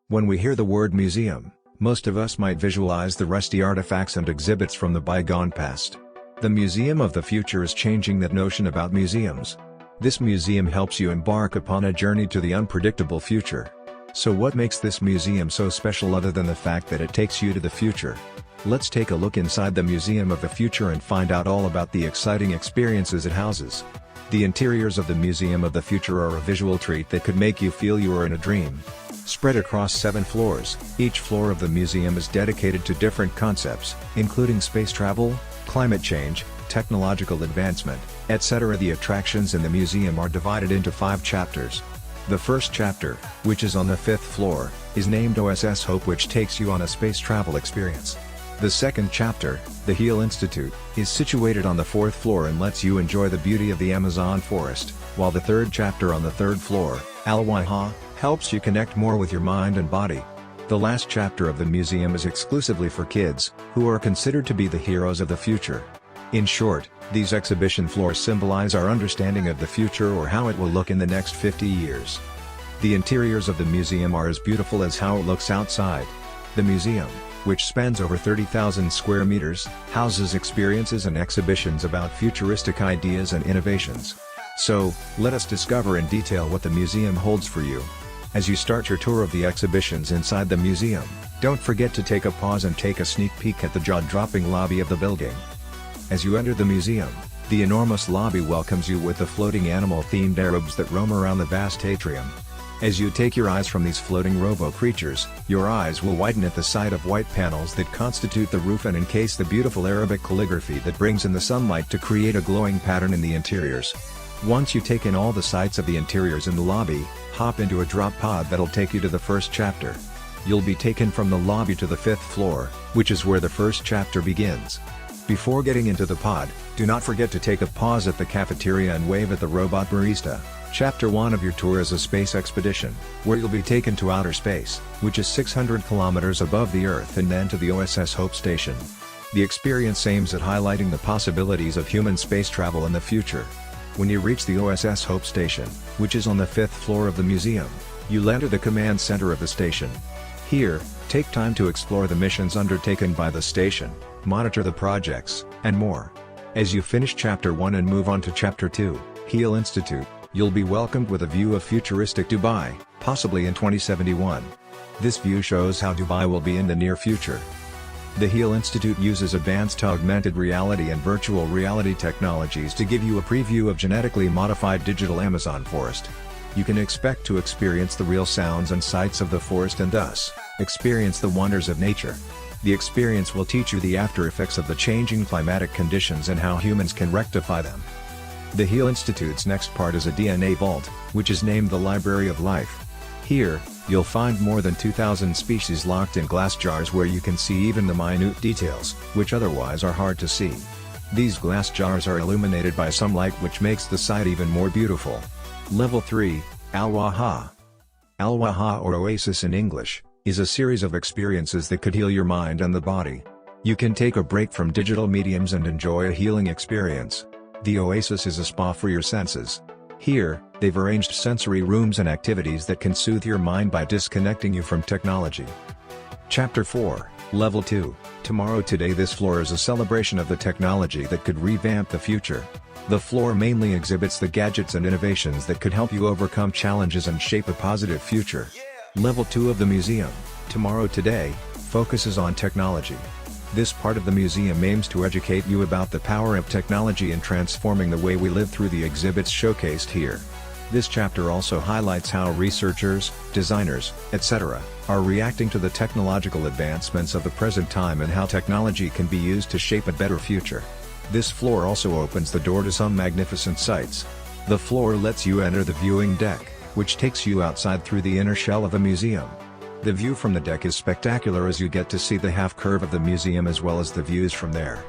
When we hear the word museum, most of us might visualize the rusty artifacts and exhibits from the bygone past. The Museum of the Future is changing that notion about museums. This museum helps you embark upon a journey to the unpredictable future. So what makes this museum so special other than the fact that it takes you to the future? Let's take a look inside the Museum of the Future and find out all about the exciting experiences it houses. The interiors of the Museum of the Future are a visual treat that could make you feel you are in a dream. Spread across 7 floors, each floor of the museum is dedicated to different concepts, including space travel, climate change, technological advancement, etc. The attractions in the museum are divided into 5 chapters. The first chapter, which is on the 5th floor, is named OSS Hope, which takes you on a space travel experience. The second chapter, the Heal Institute, is situated on the 4th floor and lets you enjoy the beauty of the Amazon forest, while the third chapter on the 3rd floor, Al-Waha, helps you connect more with your mind and body. The last chapter of the museum is exclusively for kids, who are considered to be the heroes of the future. In short, these exhibition floors symbolize our understanding of the future or how it will look in the next 50 years. The interiors of the museum are as beautiful as how it looks outside. The museum, which spans over 30,000 square meters, houses experiences and exhibitions about futuristic ideas and innovations. So, let us discover in detail what the museum holds for you. As you start your tour of the exhibitions inside the museum, don't forget to take a pause and take a sneak peek at the jaw-dropping lobby of the building. As you enter the museum, the enormous lobby welcomes you with the floating animal-themed Arabs that roam around the vast atrium. As you take your eyes from these floating robo-creatures, your eyes will widen at the sight of white panels that constitute the roof and encase the beautiful Arabic calligraphy that brings in the sunlight to create a glowing pattern in the interiors. Once you take in all the sights of the interiors in the lobby, hop into a drop pod that'll take you to the first chapter. You'll be taken from the lobby to the 5th floor, which is where the first chapter begins. Before getting into the pod, do not forget to take a pause at the cafeteria and wave at the robot barista. Chapter 1 of your tour is a space expedition, where you'll be taken to outer space, which is 600 kilometers above the Earth, and then to the OSS Hope Station. The experience aims at highlighting the possibilities of human space travel in the future. When you reach the OSS Hope Station, which is on the 5th floor of the museum, you'll enter the command center of the station. Here, take time to explore the missions undertaken by the station, monitor the projects, and more. As you finish Chapter 1 and move on to Chapter 2, Heal Institute, you'll be welcomed with a view of futuristic Dubai, possibly in 2071. This view shows how Dubai will be in the near future. The Heal Institute uses advanced augmented reality and virtual reality technologies to give you a preview of genetically modified digital Amazon forest. You can expect to experience the real sounds and sights of the forest and thus, experience the wonders of nature. The experience will teach you the after effects of the changing climatic conditions and how humans can rectify them. The Heal Institute's next part is a DNA vault, which is named the Library of Life. Here, you'll find more than 2,000 species locked in glass jars where you can see even the minute details, which otherwise are hard to see. These glass jars are illuminated by some light, which makes the site even more beautiful. Level 3, Al-Waha. Al-Waha, or Oasis in English, is a series of experiences that could heal your mind and the body. You can take a break from digital mediums and enjoy a healing experience. The Oasis is a spa for your senses. Here, they've arranged sensory rooms and activities that can soothe your mind by disconnecting you from technology. Chapter 4, Level 2, Tomorrow Today. This floor is a celebration of the technology that could revamp the future. The floor mainly exhibits the gadgets and innovations that could help you overcome challenges and shape a positive future. Level 2 of the museum, Tomorrow Today, focuses on technology. This part of the museum aims to educate you about the power of technology in transforming the way we live through the exhibits showcased here. This chapter also highlights how researchers, designers, etc., are reacting to the technological advancements of the present time and how technology can be used to shape a better future. This floor also opens the door to some magnificent sights. The floor lets you enter the viewing deck, which takes you outside through the inner shell of a museum. The view from the deck is spectacular as you get to see the half-curve of the museum as well as the views from there.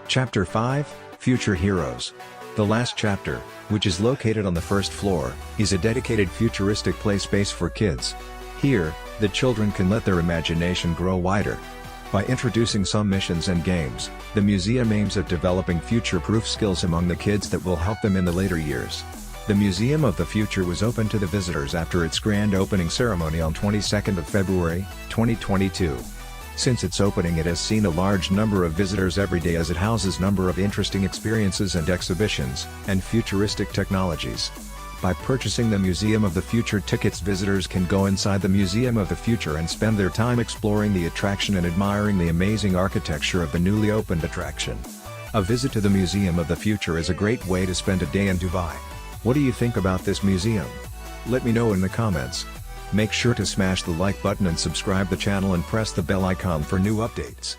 Chapter 5, Future Heroes. The last chapter, which is located on the 1st floor, is a dedicated futuristic play space for kids. Here, the children can let their imagination grow wider. By introducing some missions and games, the museum aims at developing future-proof skills among the kids that will help them in the later years. The Museum of the Future was opened to the visitors after its grand opening ceremony on 22nd of February, 2022. Since its opening, it has seen a large number of visitors every day as it houses a number of interesting experiences and exhibitions, and futuristic technologies. By purchasing the Museum of the Future tickets, visitors can go inside the Museum of the Future and spend their time exploring the attraction and admiring the amazing architecture of the newly opened attraction. A visit to the Museum of the Future is a great way to spend a day in Dubai. What do you think about this museum? Let me know in the comments. Make sure to smash the like button and subscribe the channel and press the bell icon for new updates.